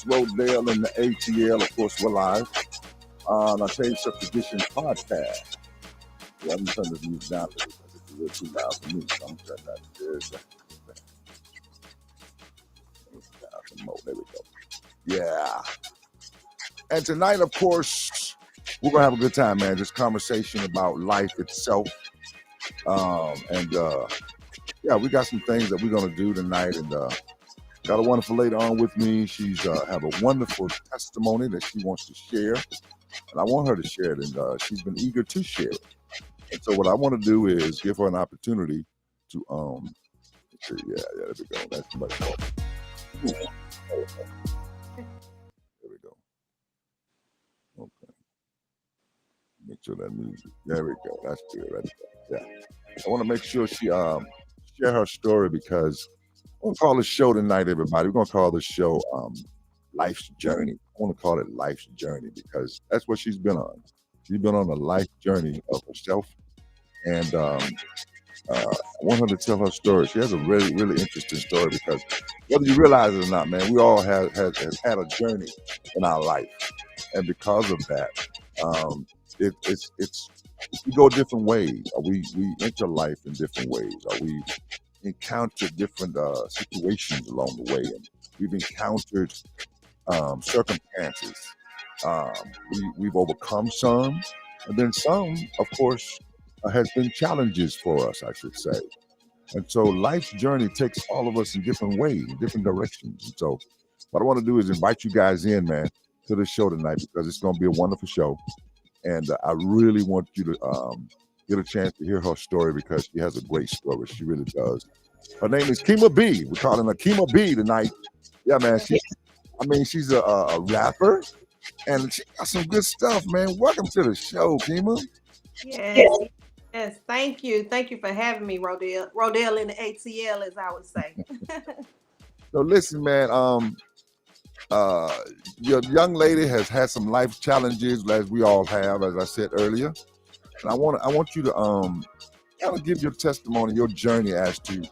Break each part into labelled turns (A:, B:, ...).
A: Rodale and the ATL. Of course, we're live on our Taste of Tradition podcast. Yeah, I'm turning this music down because it's a little too loud for me. So I'm turning that down some more. There we go. Yeah. And tonight, of course, we're going to have a good time, man. Just conversation about life itself. Yeah, we got some things that we're going to do tonight. And got a wonderful lady on with me. She's have a wonderful testimony that she wants to share. And I want her to share it. And she's been eager to share it. And so what I want to do is give her an opportunity to, yeah, there we go. That's much more. There we go. Okay. Make sure that music. There we go. That's good. That's good. Yeah. I want to make sure she share her story because we're going to call this show tonight, everybody. We're going to call this show Life's Journey. I want to call it Life's Journey because that's what she's been on. She's been on a life journey of herself. And I want her to tell her story. She has a really, really interesting story because whether you realize it or not, man, we all have had a journey in our life. And because of that, we go different ways. We enter life in different ways. We encounter different situations along the way. And we've encountered circumstances. We've overcome some, and then some, of course, has been challenges for us, I should say. And so life's journey takes all of us in different ways, different directions. And so what I want to do is invite you guys in, man, to the show tonight because it's going to be a wonderful show. And I really want you to get a chance to hear her story because she has a great story. She really does. Her name is Kima B. We're calling her Kima B tonight. Yeah, man. She's a rapper. And she got some good stuff, man. Welcome to the show, Kima.
B: Yes, thank you. Thank you for having me, Rodale. Rodale in the ATL, as I would say.
A: So listen, man, your young lady has had some life challenges, as we all have, as I said earlier. And I want you to kind of give your testimony, your journey as to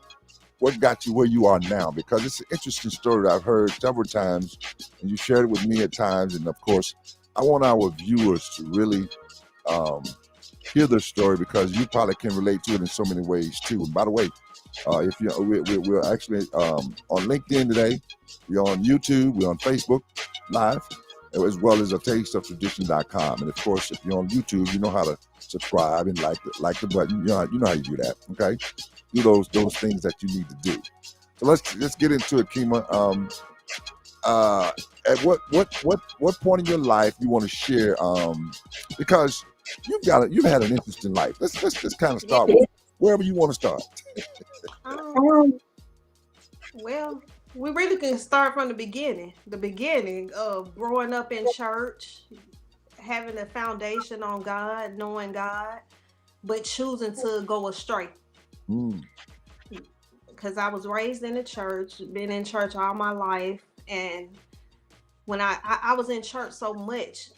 A: what got you where you are now, because it's an interesting story that I've heard several times, and you shared it with me at times. And of course, I want our viewers to really hear the story because you probably can relate to it in so many ways too. And by the way, if you we're actually on LinkedIn today, we're on YouTube, we're on Facebook Live, as well as a tasteoftradition.com. And of course, if you're on YouTube, you know how to subscribe and like the button. You know how you do that. Okay, do those things that you need to do. So let's get into it, Kima. At what point in your life you want to share? Because you've had an interesting life. Let's just kind of start with wherever you want to start.
B: Well, we really can start from the beginning of growing up in church, having a foundation on God, knowing God, but choosing to go astray. Because I was raised in the church, been in church all my life, and when I was in church so much,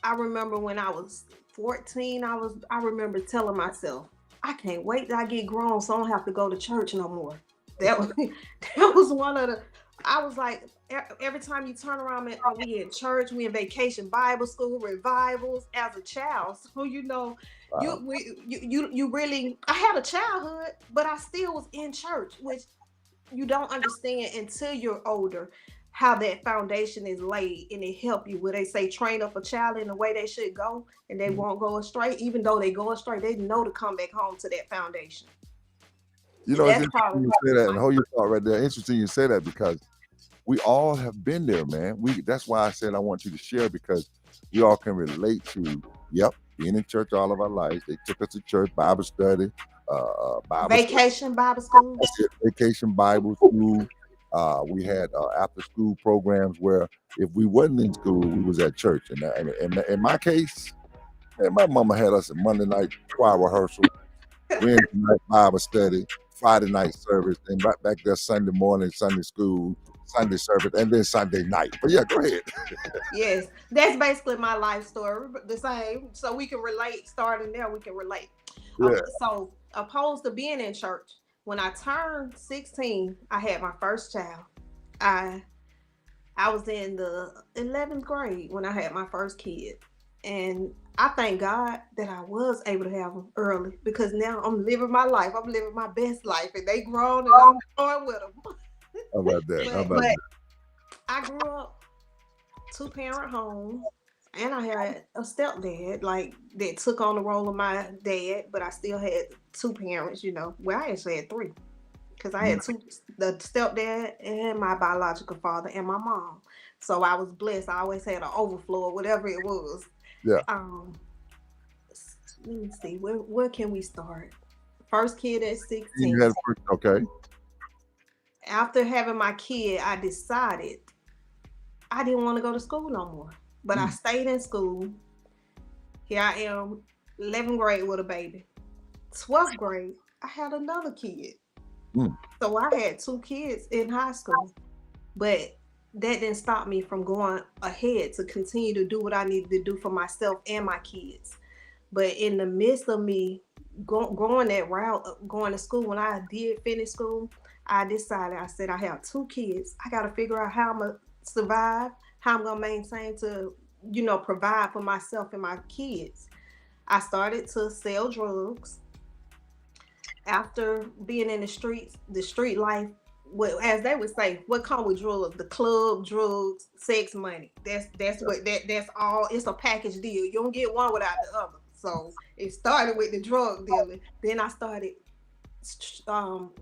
B: I remember when I was 14, I remember telling myself, I can't wait till I get grown so I don't have to go to church no more. That was one of the, I was like, every time you turn around, man, are we in church? We in vacation Bible school, revivals as a child. So, wow. you really, I had a childhood, but I still was in church, which you don't understand until you're older, how that foundation is laid, and it help you where they say train up a child in the way they should go and they won't go astray. Even though they go astray, they know to come back home to that foundation.
A: You know, it's interesting you say that, and hold your thought right there. Interesting you say that because we all have been there, man. That's why I said I want you to share because we all can relate to, being in church all of our lives. They took us to church, Bible study,
B: vacation Bible school.
A: Vacation Bible school. We had after school programs where if we wasn't in school, we was at church. And in my case, man, my mama had us a Monday night choir rehearsal, Wednesday night Bible study, Friday night service, and right back there Sunday morning, Sunday school, Sunday service, and then Sunday night. But yeah, go ahead.
B: Yes, that's basically my life story, the same. So we can relate. Starting there, we can relate. Yeah. Okay, so opposed to being in church, when I turned 16, I had my first child. I I was in the 11th grade when I had my first kid. And I thank God that I was able to have them early because now I'm living my life. I'm living my best life, and they grown, and I'm growing with them.
A: How about that? How
B: But
A: about that?
B: I grew up two-parent home, and I had a stepdad like that took on the role of my dad, but I still had two parents. Well, I actually had three because I
A: Mm,
B: had two, the stepdad and my biological father and my mom. So I was blessed. I always had an overflow of whatever it was.
A: yeah.
B: Um, Let me see. Where can we start? First kid at
A: You
B: 16.
A: had a first, okay.
B: After having my kid, I decided I didn't want to go to school no more. But I
A: Mm,
B: stayed in school. Here I am, 11th grade with a baby. 12th grade, I had another kid.
A: mm,
B: So I had two kids in high school. But that didn't stop me from going ahead to continue to do what I needed to do for myself and my kids. But in the midst of me going that route, going to school, when I did finish school, I decided, I said, I have two kids. I got to figure out how I'm going to survive, how I'm going to maintain to, provide for myself and my kids. I started to sell drugs after being in the streets, the street life. What, as they would say, what come with drugs? The club, drugs, sex, money. That's
A: yeah.
B: what that's all. It's a package deal. You don't get one without the other. So it started with the drug dealing. Then I started,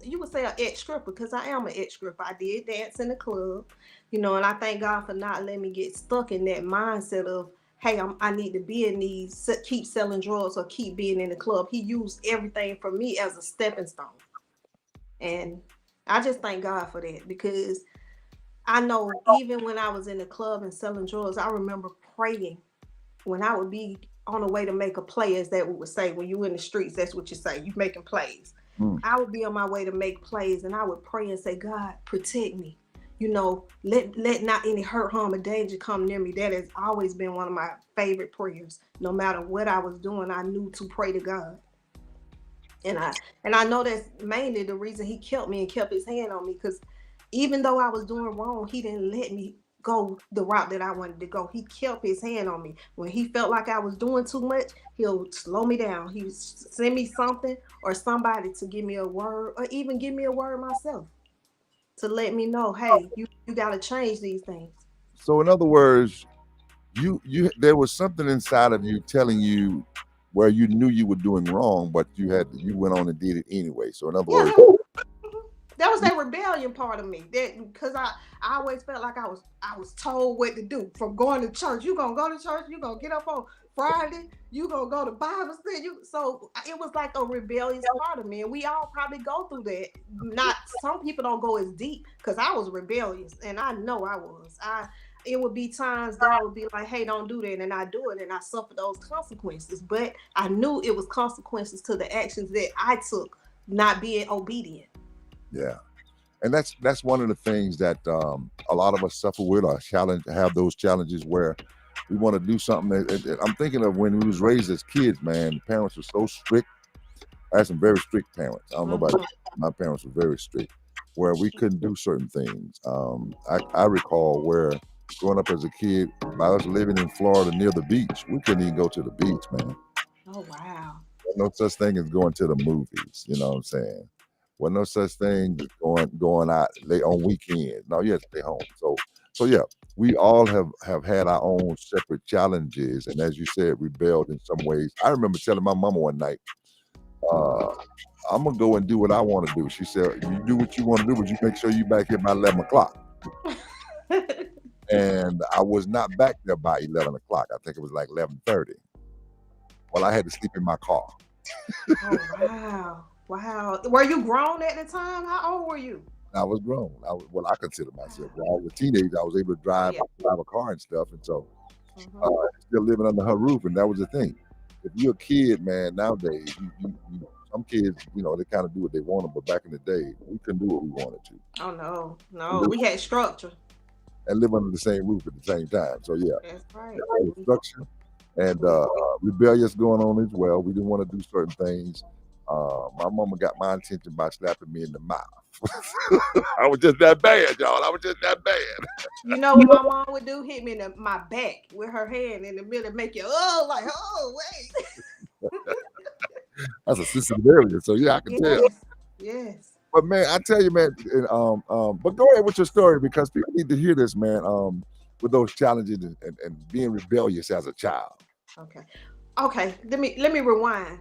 B: you would say an ex stripper because I am an ex stripper. I did dance in the club, and I thank God for not letting me get stuck in that mindset of, hey, I need to be in these, keep selling drugs or keep being in the club. He used everything for me as a stepping stone. And I just thank God for that because I know even when I was in the club and selling drugs, I remember praying when I would be on the way to make a play, as that we would say, when you in the streets, that's what you say, you making plays.
A: Mm,
B: I would be on my way to make plays and I would pray and say, God, protect me. Let not any hurt, harm, or danger come near me. That has always been one of my favorite prayers. No matter what I was doing, I knew to pray to God. And I know that's mainly the reason he kept me and kept his hand on me because even though I was doing wrong, he didn't let me go the route that I wanted to go. He kept his hand on me. When he felt like I was doing too much, he'll slow me down. He would send me something or somebody to give me a word or even give me a word myself to let me know, hey, you got to change these things.
A: So in other words, you there was something inside of you telling you where you knew you were doing wrong, but you went on and did it anyway. So in other
B: Yeah,
A: words,
B: that was that rebellion part of me. That because I always felt like I was told what to do from going to church. You gonna go to church. You gonna get up on Friday. You gonna go to Bible study. So it was like a rebellious part of me, and we all probably go through that. Not some people don't go as deep because I was rebellious, and I know I was. It would be times God would be like, "Hey, don't do that," and I do it, and I suffer those consequences. But I knew it was consequences to the actions that I took, not being obedient.
A: yeah. And that's one of the things that a lot of us suffer with or challenge have those challenges where we want to do something. I'm thinking of when we was raised as kids, man. The parents were so strict. I had some very strict parents. I don't know about
B: Mhm.
A: you. My parents were very strict, where we couldn't do certain things. I recall where growing up as a kid, by us living in Florida near the beach, we couldn't even go to the beach, man.
B: Oh wow.
A: No such thing as going to the movies. You know what I'm saying? Well, no such thing as going out late on weekends. No, you have to stay home. So yeah, we all have had our own separate challenges, and as you said, rebelled in some ways. I remember telling my mama one night, uh, "I'm gonna go and do what I want to do." She said, "You do what you want to do, but you make sure you back here by 11 o'clock." And I was not back there by 11 o'clock. I think it was like 11:30. Well, I had to sleep in my car.
B: Oh wow. Wow. Were you grown at the time? How old were you?
A: I was grown. Well, I consider myself. When I was a teenager, I was able to
B: Oh
A: drive
B: yeah.
A: drive a car and stuff, and so
B: Hmm.
A: still living under her roof, and that was the thing. If you're a kid, man, nowadays, some kids, they kind of do what they wanted, but back in the day, we couldn't do what we wanted to,
B: Oh no,
A: and
B: no.
A: live,
B: We had structure.
A: and live under the same roof at the same time. So yeah,
B: That's right.
A: there was structure and rebellious going on as well. We didn't want to do certain things. My mama got my attention by slapping me in the mouth. I was just that bad, y'all. I was just that bad.
B: You know what my mom would do? Hit me in my back with her hand in the middle, make you like, oh wait.
A: That's a sensitive area, so yeah, I can tell.
B: Yes.
A: But man, I tell you, man. But go ahead with your story because people need to hear this, man. With those challenges and being rebellious as a child.
B: Okay. Let me rewind,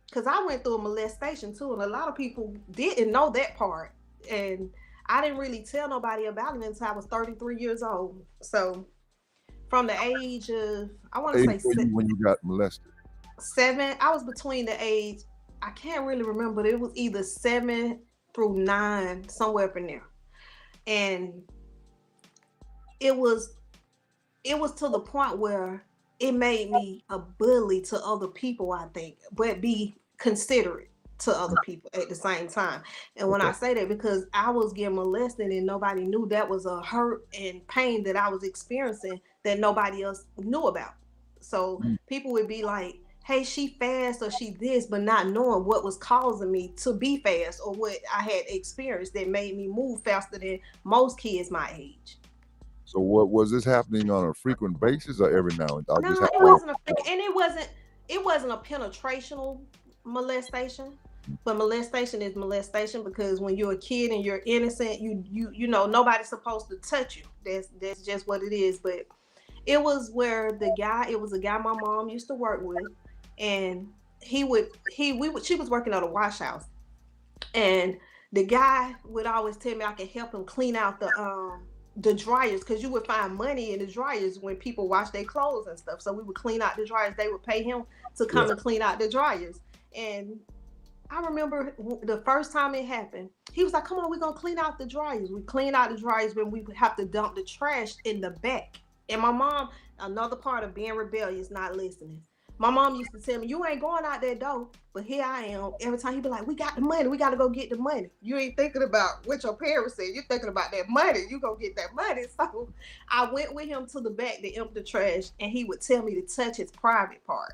B: because I went through a molestation too, and a lot of people didn't know that part, and I didn't really tell nobody about it until I was 33 years old. So from the age of, I want to say
A: when you got molested.
B: 7, I was between the age, I can't really remember, but it was either 7 through 9, somewhere up in there. And it was to the point where it made me a bully to other people, I think, but be considerate to other people at the same time. And when I say that, because I was getting molested and nobody knew, that was a hurt and pain that I was experiencing that nobody else knew about. So people would be like, hey, she fast or she this, but not knowing what was causing me to be fast or what I had experienced that made me move faster than most kids my age.
A: So what was this happening on a frequent basis or every now and then?
B: No, it wasn't it wasn't a penetrational molestation. But molestation is molestation, because when you're a kid and you're innocent, you know nobody's supposed to touch you. That's just what it is. But it was where it was a guy my mom used to work with, and she was working at a wash house, and the guy would always tell me I could help him clean out the dryers, because you would find money in the dryers when people wash their clothes and stuff. So we would clean out the dryers. They would pay him to come and clean out the dryers. And I remember the first time it happened, he was like, come on, we're going to clean out the dryers. We clean out the dryers when we would have to dump the trash in the back. And my mom, another part of being rebellious, not listening. My mom used to tell me, you ain't going out that door. But here I am. Every time he'd be like, we got the money. We got to go get the money. You ain't thinking about what your parents said. You're thinking about that money. You go get that money. So I went with him to the back to empty the trash, and he would tell me to touch his private part.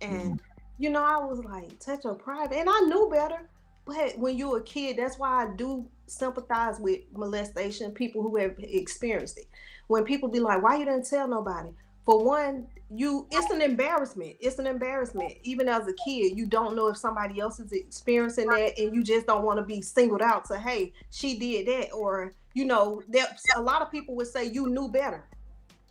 B: And I was like, touch your private. And I knew better. But when you're a kid, that's why I do sympathize with molestation, people who have experienced it. When people be like, why you didn't tell nobody? For one, it's an embarrassment. It's an embarrassment. Even as a kid, you don't know if somebody else is experiencing that, and you just don't want to be singled out to, hey, she did that. Or, a lot of people would say you knew better.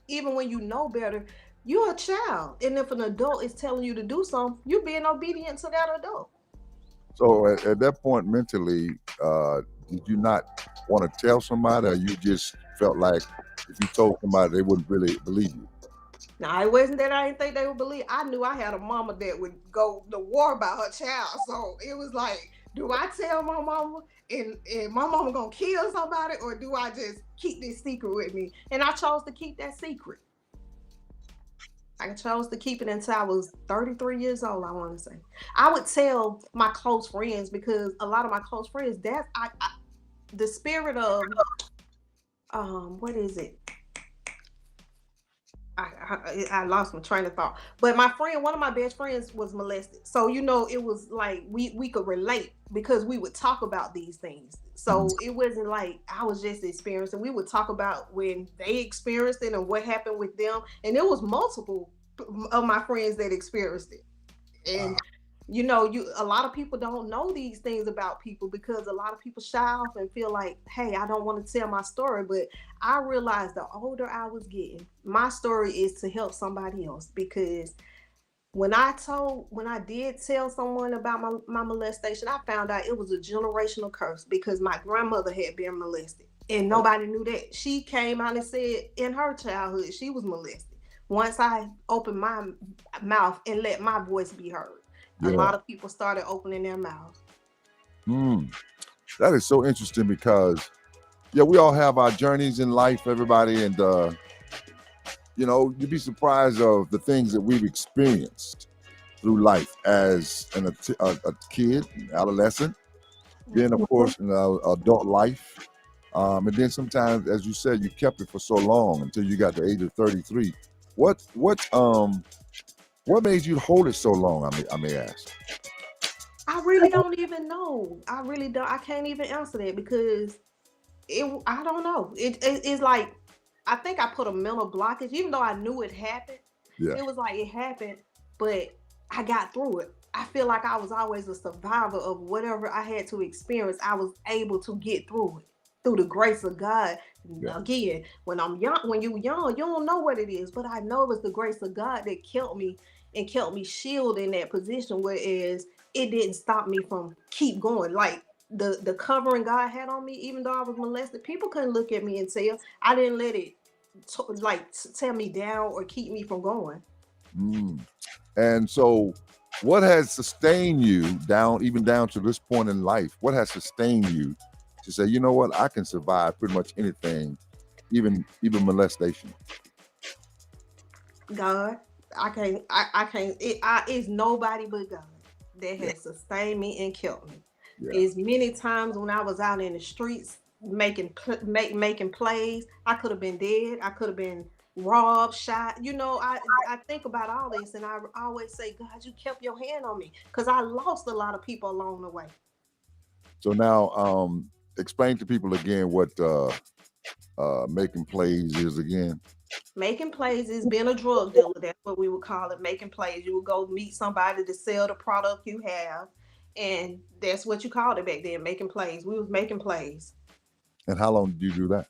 B: Even when you know better, you're a child. And if an adult is telling you to do something, you're being obedient to that adult.
A: So at that point mentally, did you not want to tell somebody, or you just felt like if you told somebody, they wouldn't really believe you?
B: Now, it wasn't that I didn't think they would believe. I knew I had a mama that would go to war about her child. So it was like, do I tell my mama and my mama gonna kill somebody, or do I just keep this secret with me? And I chose to keep that secret. I chose to keep it until I was 33 years old, I want to say. I would tell my close friends, because a lot of my close friends, the spirit of, what is it? I lost my train of thought. But one of my best friends was molested. So, it was like we could relate, because we would talk about these things. So it wasn't like I was just experiencing. We would talk about when they experienced it and what happened with them. And there was multiple of my friends that experienced it. And a lot of people don't know these things about people, because a lot of people shy off and feel like, hey, I don't want to tell my story. But I realized the older I was getting, my story is to help somebody else. Because when I did tell someone about my molestation, I found out it was a generational curse, because my grandmother had been molested and nobody knew that. She came out and said in her childhood she was molested. Once I opened my mouth and let my voice be heard, a lot of people started opening their mouths.
A: That is so interesting, because we all have our journeys in life, everybody, and you'd be surprised of the things that we've experienced through life as a kid, adolescent, then of course in adult life, and then sometimes, as you said, you kept it for so long until you got to the age of 33. What made you hold it so long? I may ask.
B: I really don't even know. I really don't. I can't even answer that because I don't know. It's like I think I put a mental blockage, even though I knew it happened.
A: Yeah.
B: It was like it happened, but I got through it. I feel like I was always a survivor of whatever I had to experience. I was able to get through it through the grace of God.
A: Yeah.
B: Again, when I'm young, when you're young, you don't know what it is, but I know it was the grace of God that kept me and kept me shielded in that position. Whereas it didn't stop me from keep going. Like the covering God had on me, even though I was molested, people couldn't look at me and tell. I didn't let it tear me down or keep me from going.
A: And so, what has sustained you even down to this point in life? What has sustained you to say, you know what, I can survive pretty much anything, even molestation?
B: God, I can't. I can't. It's nobody but God that has sustained me and kept me.
A: Yeah.
B: As many times when I was out in the streets making plays, I could have been dead. I could have been robbed, shot. I think about all this, and I always say, God, you kept your hand on me because I lost a lot of people along the way.
A: So now, explain to people again what making plays is again.
B: Making plays is being a drug dealer. That's what we would call it. Making plays. You would go meet somebody to sell the product you have, and that's what you called it back then. Making plays. We was making plays.
A: And how long did you do that?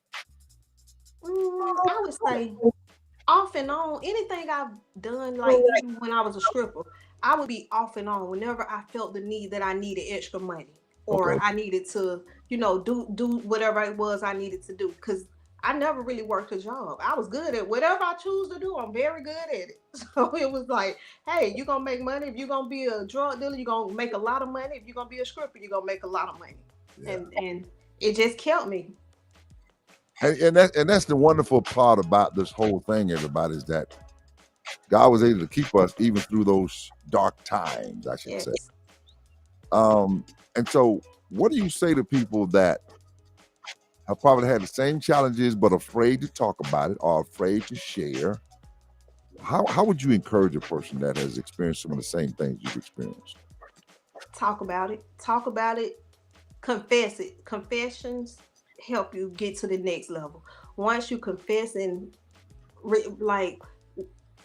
B: I would say off and on. Anything I've done, like even when I was a stripper, I would be off and on whenever I felt the need that I needed extra money or
A: Okay.
B: I needed to, do whatever it was I needed to do. Because I never really worked a job. I was good at whatever I choose to do. I'm very good at it. So it was like, hey, you're gonna make money. If you're gonna be a drug dealer, you're gonna make a lot of money. If you're gonna be a stripper, you're gonna make a lot of money.
A: Yeah.
B: And it just kept me.
A: And that's the wonderful part about this whole thing, everybody, is that God was able to keep us even through those dark times, I should say. And so what do you say to people that have probably had the same challenges but afraid to talk about it or afraid to share? How would you encourage a person that has experienced some of the same things you've experienced?
B: Talk about it. Talk about it. Confess it. Confessions help you get to the next level. Once you confess and like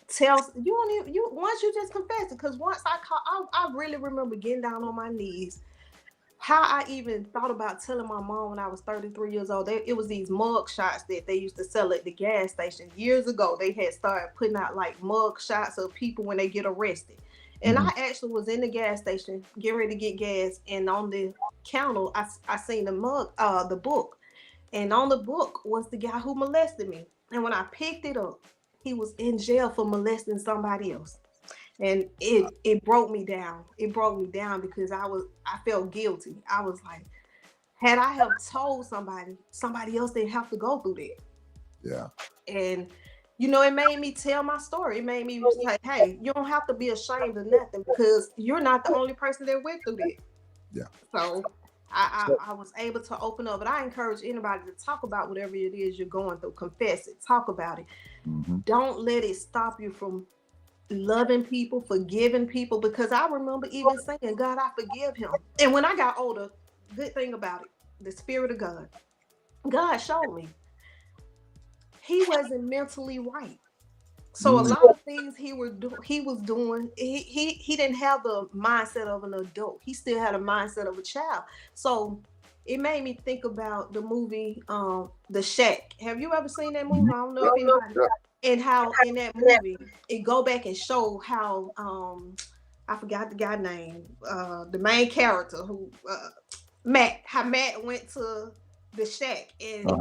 B: tell you don't even, you once you just confess it, because once I really remember getting down on my knees. How I even thought about telling my mom when I was 33 years old. It was these mug shots that they used to sell at the gas station years ago. They had started putting out like mug shots of people when they get arrested. And I actually was in the gas station getting ready to get gas, and on the counter I seen the book, and on the book was the guy who molested me. And when I picked it up, he was in jail for molesting somebody else. And it broke me down. It broke me down because I felt guilty. I was like, had I have told somebody else didn't have to go through that.
A: Yeah.
B: And it made me tell my story. It made me say, hey, you don't have to be ashamed of nothing because you're not the only person that went through that.
A: Yeah.
B: So I was able to open up. But I encourage anybody to talk about whatever it is you're going through. Confess it. Talk about it. Don't let it stop you from loving people, forgiving people, because I remember even saying, God, I forgive him. And when I got older, good thing about it, the Spirit of God showed me he wasn't mentally right. So a lot of things he was doing, he didn't have the mindset of an adult. He still had a mindset of a child. So it made me think about the movie The Shack. Have you ever seen that movie? I don't know if anybody. And how in that movie it go back and show how I forgot the guy name, the main character who Matt, how Matt went to the shack and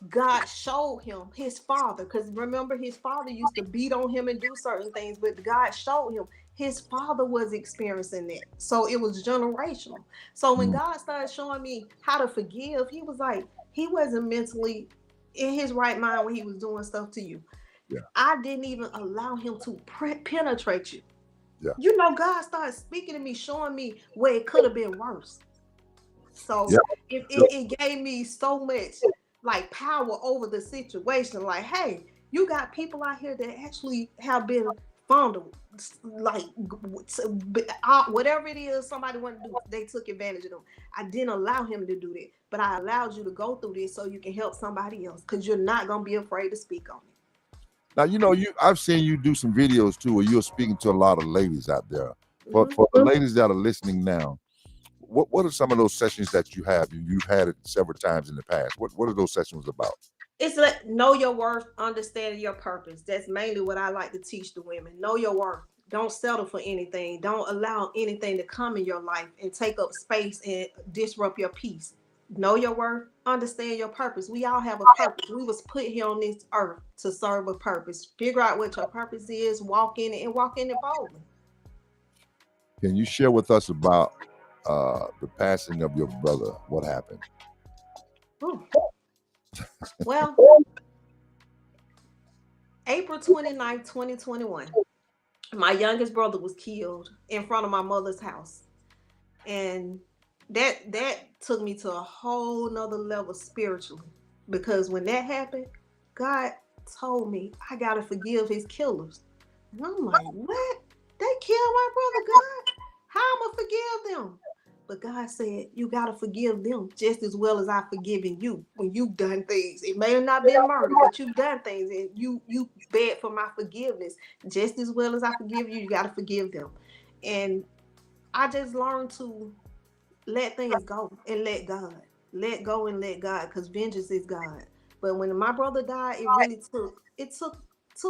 B: God showed him his father, because remember his father used to beat on him and do certain things, but God showed him his father was experiencing that. So it was generational. So when God started showing me how to forgive, he was like, he wasn't mentally in his right mind when he was doing stuff to you. Yeah. I didn't even allow him to penetrate you. Yeah. God started speaking to me, showing me where it could have been worse. So it gave me so much like power over the situation. Like, hey, you got people out here that actually have been fondled, like whatever it is somebody wanted to do, they took advantage of them. I didn't allow him to do that, but I allowed you to go through this so you can help somebody else, because you're not gonna be afraid to speak on it.
A: Now, I've seen you do some videos too where you're speaking to a lot of ladies out there. But for the ladies that are listening now, what are some of those sessions that you have? You've had it several times in the past. What are those sessions about?
B: It's like know your worth, understanding your purpose. That's mainly what I like to teach the women. Know your worth. Don't settle for anything. Don't allow anything to come in your life and take up space and disrupt your peace. Know your worth, understand your purpose. We all have a purpose. We was put here on this earth to serve a purpose. Figure out what your purpose is, walk in it, and walk in it boldly.
A: Can you share with us about the passing of your brother? What happened?
B: Well, April 29th, 2021, my youngest brother was killed in front of my mother's house. And that took me to a whole nother level spiritually. Because when that happened, God told me I gotta forgive his killers. And I'm like, what? They killed my brother, God? How am I forgive them? But God said, you got to forgive them just as well as I've forgiven you when you've done things. It may have not been murder, but you've done things and you beg for my forgiveness. Just as well as I forgive you, you got to forgive them. And I just learned to let things go and let God. Let go and let God, because vengeance is God. But when my brother died, it really took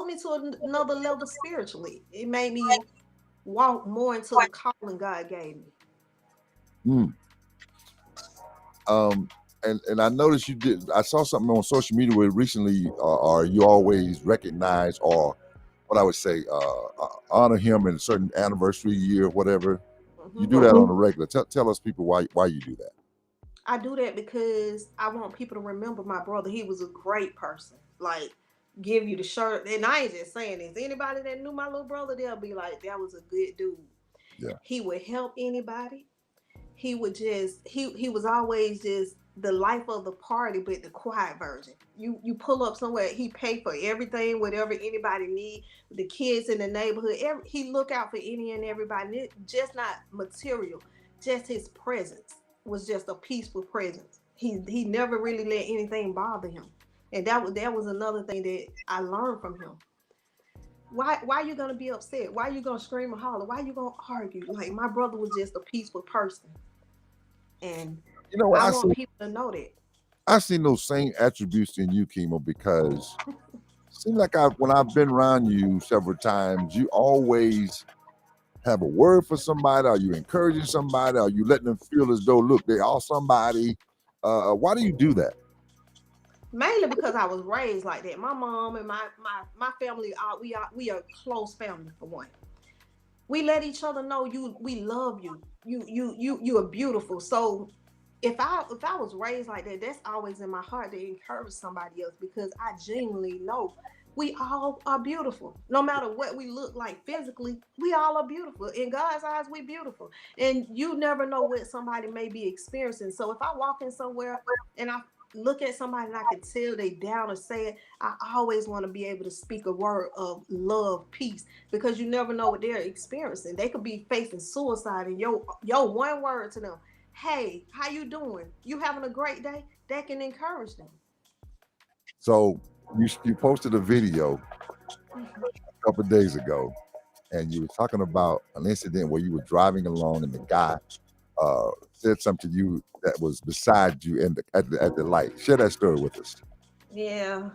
B: me to another level spiritually. It made me walk more into the calling God gave me.
A: And I noticed you did. I saw something on social media where recently, or you always recognize, or what I would say, honor him in a certain anniversary year, whatever. You do that on a regular. Tell us, people, why you do that.
B: I do that because I want people to remember my brother. He was a great person. Like, give you the shirt. And I ain't just saying this. Anybody that knew my little brother, they'll be like, that was a good dude.
A: Yeah.
B: He would help anybody. He would just he was always just the life of the party, but the quiet version. You pull up somewhere, he paid for everything, whatever anybody need. The kids in the neighborhood, he look out for any and everybody. Just not material, just his presence was just a peaceful presence. He never really let anything bother him, and that was another thing that I learned from him. Why are you gonna be upset? Why are you gonna scream and holler? Why are you gonna argue? Like, my brother was just a peaceful person. And I want people to know that.
A: I've seen those same attributes in you, Kimo, because it seems like when I've been around you several times, you always have a word for somebody. Are you encouraging somebody? Are you letting them feel as though, look, they are somebody? Why do you do that?
B: Mainly because I was raised like that. My mom and my family, we are a close family. For one, we let each other know we love you. You are beautiful. So if I was raised like that, that's always in my heart to encourage somebody else, because I genuinely know we all are beautiful. No matter what we look like physically, we all are beautiful. In God's eyes, we beautiful. And you never know what somebody may be experiencing. So if I walk in somewhere and I look at somebody and I can tell they down or sad, I always want to be able to speak a word of love, peace, because you never know what they're experiencing. They could be facing suicide, and your one word to them, hey, how you doing? You having a great day? That can encourage them.
A: So you posted a video a couple of days ago, and you were talking about an incident where you were driving along and the guy said something to you that was beside you at the light. Share that story with us.
B: Yeah,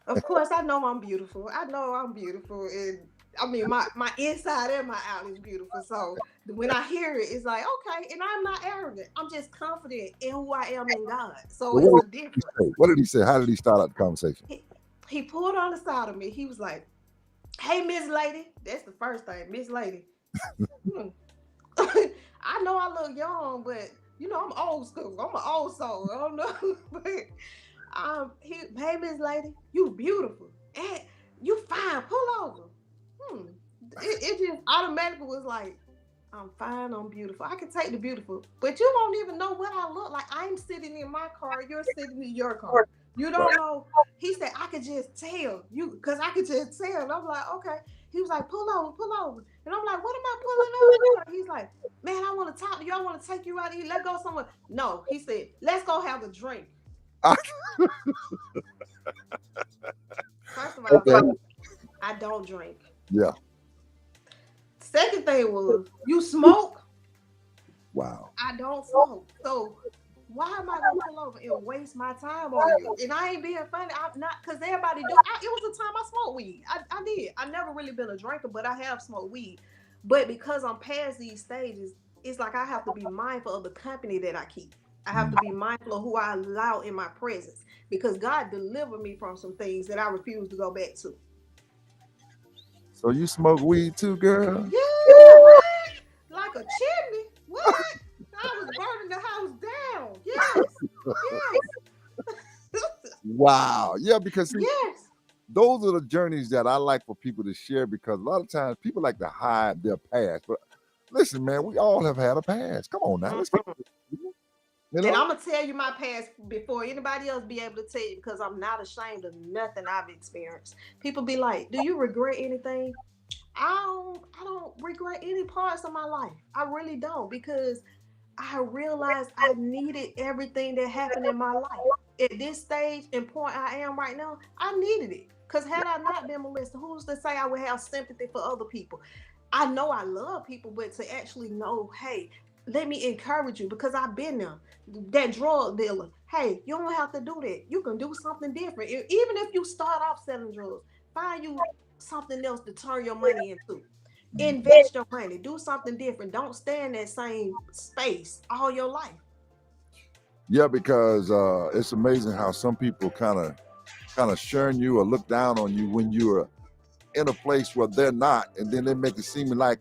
B: of course, I know I'm beautiful. I know I'm beautiful, and I mean my inside and my out is beautiful. So when I hear it, it's like, okay, and I'm not arrogant. I'm just confident in who I am in God. So
A: Well,
B: it's a difference.
A: What did he say? How did he start out the conversation?
B: He pulled on the side of me. He was like, "Hey, Miss Lady." That's the first thing, Miss Lady. I know I look young, but I'm old school. I'm an old soul. I don't know, but hey, Miss Lady, you beautiful and you fine. Pull over. It just automatically was like, I'm fine, I'm beautiful. I can take the beautiful, but you don't even know what I look like. I'm sitting in my car, you're sitting in your car. You don't know. He said, I could just tell you, because I could just tell. And I'm like, okay. He was like, pull over, pull over. And I'm like, what am I pulling over for? He's like, man, I want to talk to you. I want to take you out here. Let's go somewhere. No, he said, let's go have a drink. First of all,
A: Okay.
B: I don't drink.
A: Yeah.
B: Second thing was, you smoke?
A: Wow.
B: I don't smoke. So why am I gonna pull over and waste my time on you? And I ain't being funny. I'm not, because everybody do. It was a time I smoked weed. I did. I never really been a drinker, but I have smoked weed. But because I'm past these stages, it's like I have to be mindful of the company that I keep. I have to be mindful of who I allow in my presence because God delivered me from some things that I refuse to go back to.
A: So you smoke weed too, girl?
B: Yeah, what? Like a chimney? What? I was burning the house down. Yes, yes,
A: Wow. Yeah, because see,
B: yes.
A: those are the journeys that I like for people to share because a lot of times people like to hide their past. But listen, man, we all have had a past. Come on now. Let's get
B: Mhm.
A: you
B: And
A: know?
B: I'm gonna tell you my past before anybody else be able to tell you because I'm not ashamed of nothing I've experienced. People be like, "Do you regret anything?" I don't regret any parts of my life. I really don't because I realized I needed everything that happened in my life. At this stage and point I am right now, I needed it. Because had I not been molested, who's to say I would have sympathy for other people? I know I love people, but to actually know, hey, let me encourage you because I've been there. That drug dealer, hey, you don't have to do that. You can do something different. Even if you start off selling drugs, find you something else to turn your money into. Invest your money, do something different. Don't stay in that same space all your life.
A: Yeah, because it's amazing how some people kind of shun you or look down on you when you're in a place where they're not, and then they make it seem like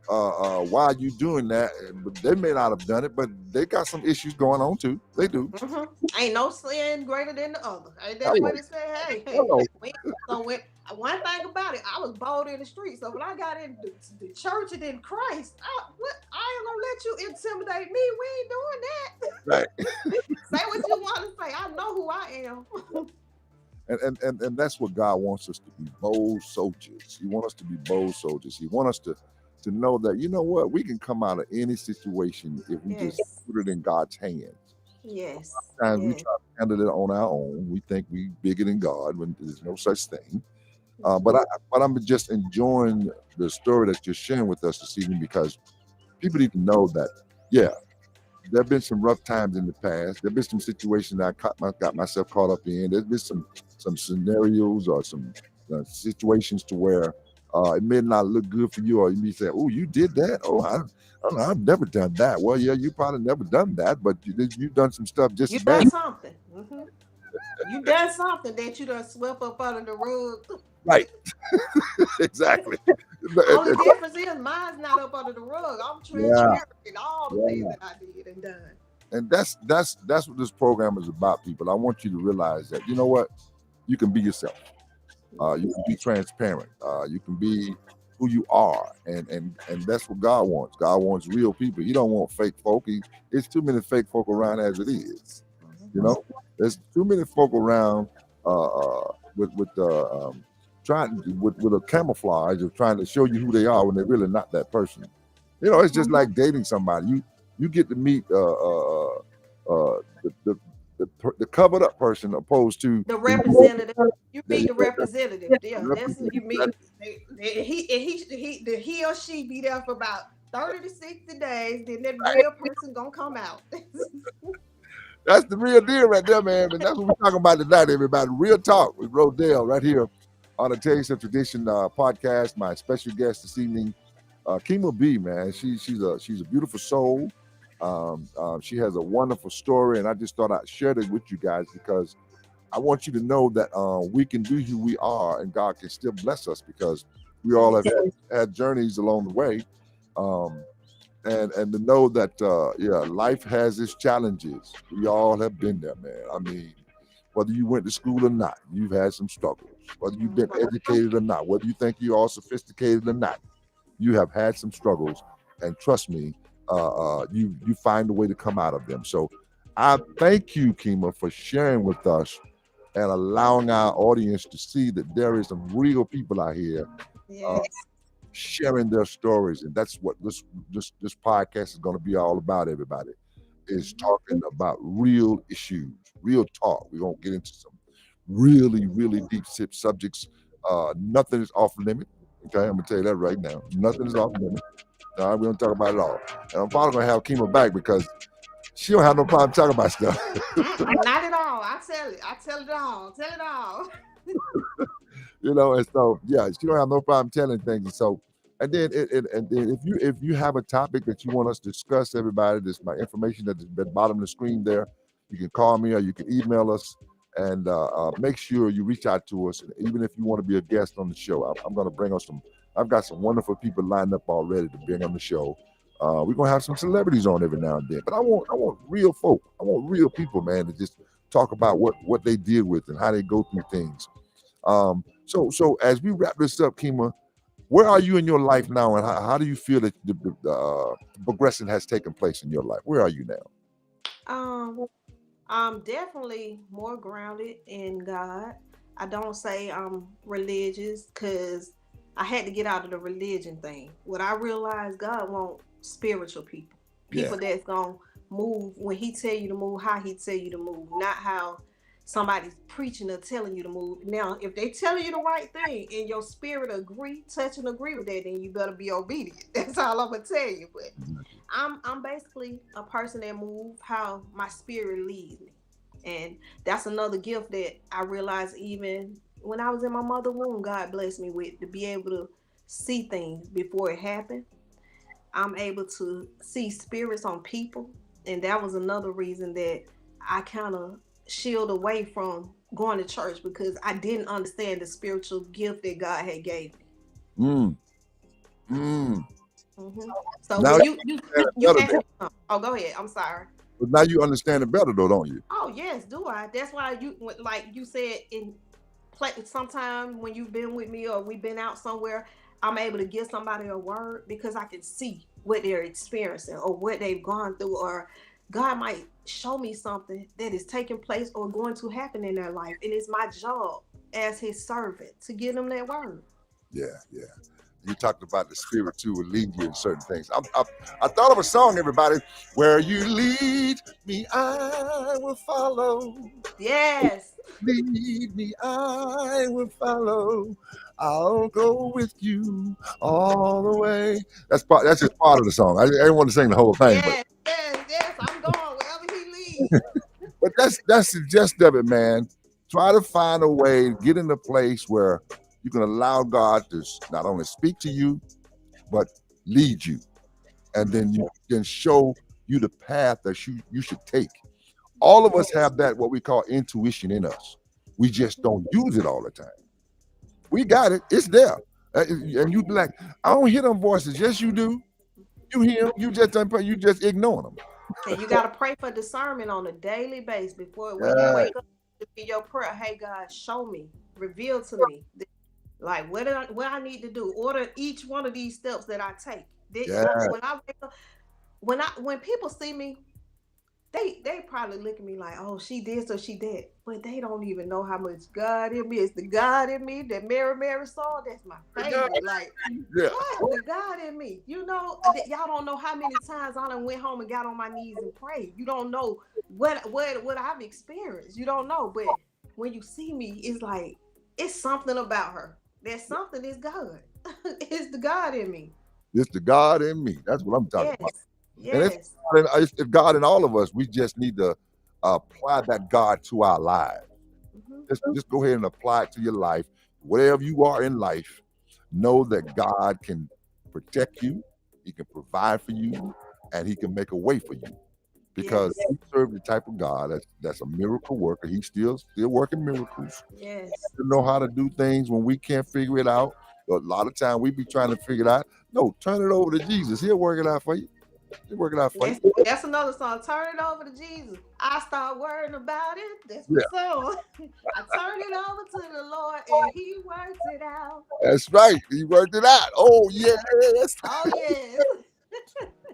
A: why are you doing that? But they may not have done it, but they got some issues going on too. They do.
B: Hmm. Ain't no sin greater than the other. Ain't that
A: Hello,
B: what it said? Hey, hey.
A: hello.
B: So one thing about it, I was bold in the street. So when I got into the church and in Christ, I ain't gonna let you intimidate me. We ain't doing that.
A: Right.
B: Say what you want to say. I know who I am.
A: And that's what God wants us to be, bold soldiers. He wants us to be bold soldiers. He wants us to know that you know what, we can come out of any situation if we just
B: Yes.
A: put it in God's hands.
B: Yes.
A: Sometimes we
B: Yes.
A: try to handle it on our own. We think we bigger than God when there's no such thing. But
B: Mhm.
A: I'm just enjoying the story that you're sharing with us this evening because people need to know that yeah, there have been some rough times in the past. There have been some situations that got myself caught up in. There's been some scenarios or some situations to where it may not look good for you, or you may say, "Oh, you did that? Oh, I don't know, I've never done that." Well, yeah, you probably never done that, but you've done some stuff just
B: You
A: as bad.
B: done something. You done something that you done swept up under the rug.
A: Right? Exactly.
B: Only difference is mine's not up under the rug. I'm
A: Yeah,
B: transparent in all the things
A: yeah.
B: that I did and done.
A: And that's what this program is about, people. I want you to realize that you know what, you can be yourself. You can be transparent. You can be who you are, and that's what God wants. God wants real people. He don't want fake folk. It's too many fake folk around as it is. You
B: Mhm.
A: know, there's too many folk around with trying with a camouflage of trying to show you who they are when they're really not that person. You know, it's just
B: Mhm.
A: like dating somebody. You get to meet the covered up person opposed to
B: The
A: the
B: representative. You meet the
A: the
B: representative. Yeah, that's who you
A: representative.
B: meet. He or she be there for about 30 to 60 days. Then that real person gonna come out.
A: That's the real deal right there, man. And that's what we're talking about tonight, everybody. Real talk with Rodale right here on the Taste of Tradition podcast. My special guest this evening, Kima B, man. She's a beautiful soul. She has a wonderful story, and I just thought I'd share it with you guys because I want you to know that we can be who we are, and God can still bless us because we all have
B: Yes.
A: had journeys along the way. Um, and to know that yeah, life has its challenges. We all have been there, man. I mean, whether you went to school or not, you've had some struggles. Whether you've been
B: Mhm.
A: educated or not, whether you think you are sophisticated or not, you have had some struggles. And trust me, you find a way to come out of them. So I thank you, Kima, for sharing with us and allowing our audience to see that there is some real people out here
B: Yes.
A: sharing their stories, and that's what this podcast is going to be all about. Everybody is
B: Mhm.
A: talking about real issues, real talk. We're going to get into some really deep subjects. Nothing is off limit. Okay, I'm gonna tell you that right now. Nothing is off limit. All right, we're gonna talk about it all. And I'm probably gonna have Kima back because she don't have no problem talking about stuff.
B: Not at all. I tell it. I tell it all. Tell it all.
A: And so yeah, she don't have no problem telling things. And so, and then if you have a topic that you want us to discuss, everybody, this my information at the bottom of the screen there. You can call me or you can email us, and make sure you reach out to us. And even if you want to be a guest on the show, I'm going to bring on some. I've got some wonderful people lined up already to bring on the show. We're gonna have some celebrities on every now and then, but I want real folk. I want real people, man, to just talk about what they deal with and how they go through things. So as we wrap this up, Kima, where are you in your life now, and how do you feel that the progression has taken place in your life? Where are you now?
B: Um, I'm definitely more grounded in God. I don't say I'm religious because I had to get out of the religion thing. What I realized, God wants spiritual people,
A: Yeah,
B: people that's gonna move when He tell you to move, how He tell you to move, not how somebody's preaching or telling you to move. Now, if they telling you the right thing and your spirit agree, touch and agree with that, then you better be obedient. That's all I'm gonna tell you. But I'm basically a person that move how my spirit leads me. And that's another gift that I realized even when I was in my mother womb, God blessed me with to be able to see things before it happened. I'm able to see spirits on people. And that was another reason that I kind of shield away from going to church because I didn't understand the spiritual gift that God had gave me.
A: mm, mm.
B: Hmm. So
A: Now
B: when
A: you
B: you
A: understand it
B: you
A: better,
B: asked
A: though.
B: me, oh, go ahead. I'm sorry.
A: But now you understand it better, though, don't you?
B: Oh yes, do I? That's why like you said in play. Sometime when you've been with me or we've been out somewhere, I'm able to give somebody a word because I can see what they're experiencing or what they've gone through, or God might show me something that is taking place or going to happen in their life, and it's my job as His servant to give them that word.
A: Yeah, yeah. You talked about the spirit too will lead you in certain things. I thought of a song, everybody. Where you lead me, I will follow.
B: Yes,
A: Lead me, I will follow. I'll go with you all the way. That's just part of the song. I didn't want to sing the whole thing, but
B: yes, yes, yes. I'm going wherever He leads.
A: that's the gist of it, man. Try to find a way, get in a place where you can allow God to not only speak to you, but lead you. And then you can show you the path that you should take. All of us have that what we call intuition in us. We just don't use it all the time. We got it. It's there. And you be like, I don't hear them voices. Yes, you do. You hear them. You just ignore them.
B: And you got to pray for discernment on a daily basis before when you
A: Yeah,
B: wake up in your prayer. Hey God, show me, reveal to me, like what I need to do. Order each one of these steps that I take.
A: yeah,
B: When I wake up, when people see me, they probably look at me like, oh, she did so she did, but they don't even know how much God in me. It's the God in me that Mary saw. That's my
A: yeah,
B: favorite. Like
A: yeah.
B: I have the God in me. You know, y'all don't know how many times I done went home and got on my knees and prayed. You don't know what I've experienced. You don't know, but when you see me, it's like it's something about her. There's something is God. It's the God in me.
A: It's the God in me. That's what I'm talking about.
B: Yes,
A: And it's
B: yes.
A: it's God in all of us. We just need to apply that God to our lives.
B: Hmm.
A: Just go ahead and apply it to your life. Wherever you are in life, know that God can protect you, He can provide for you, and He can make a way for you. Because
B: Yes,
A: we serve the type of God that's a miracle worker. He's still working miracles.
B: yes.
A: To know how to do things when we can't figure it out. A lot of time we be trying to figure it out. No, turn it over to Jesus. He'll work it out for you. He'll work it out for you.
B: That's another song. Turn it over to Jesus. I start worrying about it. That's my
A: Yeah,
B: song. I turn it over to the Lord and He works it out.
A: that's right. He worked it out. Oh yes.
B: Oh yes.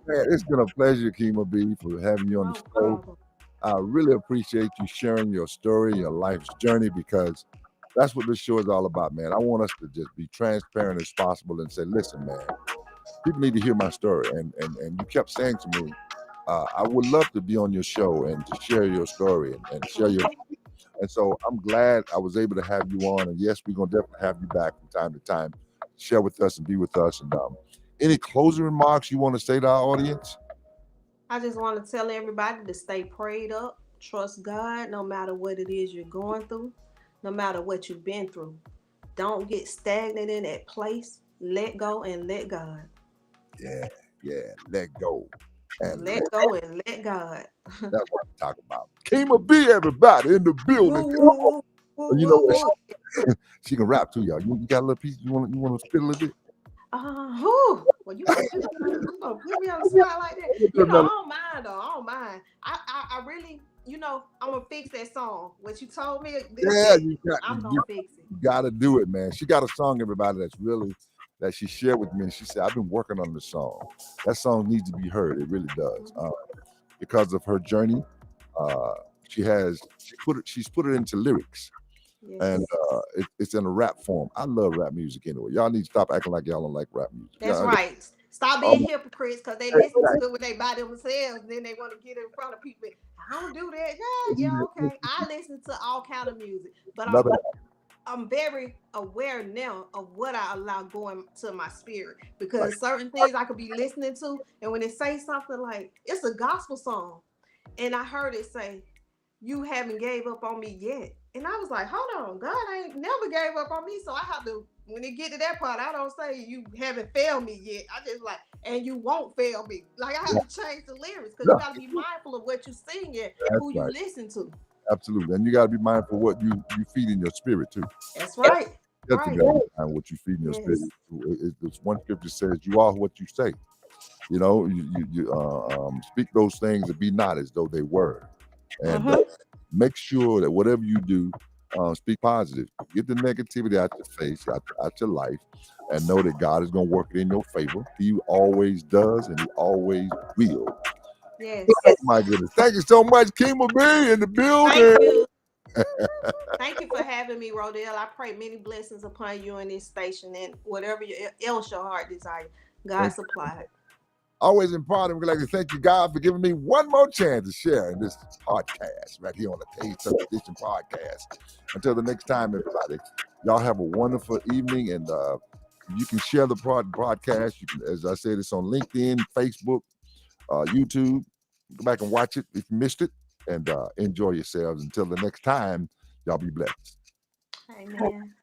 A: Man, it's been a pleasure, Kima B, for having you on the
B: No
A: show.
B: problem.
A: I really appreciate you sharing your story, your life's journey, because That's what this show is all about, man. I want us to just be transparent as possible and say, listen, man, people need to hear my story. And you kept saying to me, I would love to be on your show and to share your story and share your. And so I'm glad I was able to have you on. And yes, we're gonna definitely have you back from time to time, share with us and be with us. And any closing remarks you want to say to our audience?
B: I just want to tell everybody to stay prayed up, trust God no matter what it is you're going through, no matter what you've been through. Don't get stagnant in that place. Let go and let God.
A: Yeah, yeah. Let go and
B: Let go and let God.
A: that's what I'm talking about. Kima B, everybody in the building.
B: Woo,
A: Come on.
B: woo, woo,
A: And you know
B: woo,
A: what?
B: woo.
A: She can rap too, y'all. You got a little piece. You want to spit a little bit?
B: Well, you gonna put me on the spot like that. I don't mind though. I don't mind. I really, I'm gonna fix that song. What you told me,
A: Yeah, you got
B: I'm gonna
A: you
B: fix it.
A: got to do it, man. She got a song, everybody, that's really that she shared with me. And she said, "I've been working on this song. That song needs to be heard. It really does, because of her journey. Uh, she's put it into lyrics, and
B: Yes.
A: it's in a rap form. I love rap music anyway. Y'all need to stop acting like y'all don't like rap music.
B: That's right. Stop being
A: Um,
B: hypocrites because they listen to it when they by themselves. Then they want to get in front of people. I don't do that. Yeah, okay. I listen to all kind of music, but
A: another
B: I'm very aware now of what I allow going to my spirit because certain things I could be listening to, and when it say something like it's a gospel song, and I heard it say, "You haven't gave up on me yet," and I was like, "Hold on, God ain't never gave up on me." So I have to, when it get to that part, I don't say you haven't failed me yet. I just like, and you won't fail me. Like I have to change the lyrics because you got to be mindful of what you sing and
A: that's
B: who you
A: right.
B: listen to.
A: Absolutely. And you got to be mindful of what you feed in your spirit too.
B: That's right.
A: That's
B: Right.
A: what you feed in your spirit.
B: Yes.
A: It's one scripture says, "You are what you say." Speak those things and be not as though they were, and
B: Mm-hmm.
A: make sure that whatever you do, speak positive. Get the negativity out your face, out your life, and know that God is going to work it in your favor. He always does, and He always will.
B: Yes.
A: Oh my goodness! Thank you so much, Kima B in the
B: Thank
A: building.
B: you. Thank you for having me, Rodell. I pray many blessings upon you in this station and whatever else your heart desire. God supplied.
A: Always important. We'd like to thank you, God, for giving me one more chance to share in this podcast right here on the Taste of Tradition podcast. Until the next time, everybody, y'all have a wonderful evening, and you can share the broadcast. You can, as I said, it's on LinkedIn, Facebook, YouTube. Go back and watch it if you missed it, and enjoy yourselves. Until the next time, y'all be blessed.
B: Amen.